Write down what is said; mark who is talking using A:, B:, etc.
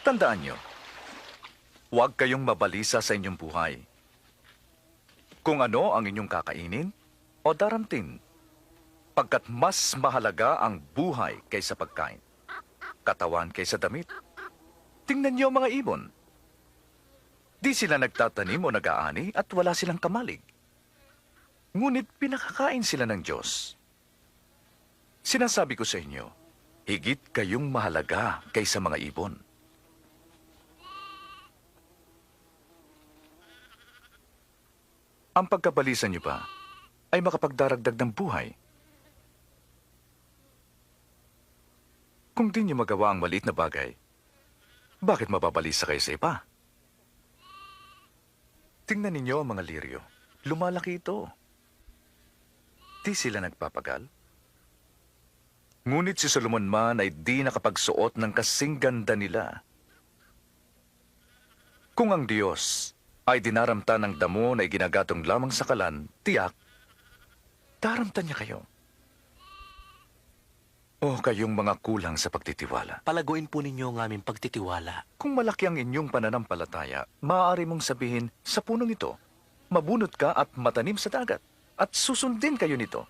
A: Tandaan nyo, huwag kayong mabalisa sa inyong buhay. Kung ano ang inyong kakainin o daramtin, pagkat mas mahalaga ang buhay kaysa pagkain, katawan kaysa damit. Tingnan niyo ang mga ibon. Di sila nagtatanim o nag-aani at wala silang kamalig. Ngunit pinakakain sila ng Diyos. Sinasabi ko sa inyo, higit kayong mahalaga kaysa mga ibon. Ang pagkabalisa niyo ba ay makapagdaragdag ng buhay? Kung di niyo magawa ang maliit na bagay, bakit mababalisa kayo sa iba? Tingnan ninyo ang mga liryo. Lumalaki ito. Di sila nagpapagal. Ngunit si Solomon man ay di nakapagsuot ng kasing ganda nila. Kung ang Diyos ay dinaramta ng damo na ginagatong lamang sa kalan, tiyak, daramta niya kayo. O kayong mga kulang sa pagtitiwala.
B: Palaguin po ninyo ang aming pagtitiwala.
A: Kung malaki ang inyong pananampalataya, maaari mong sabihin sa punong ito, mabunot ka at matanim sa dagat, at susundin kayo nito.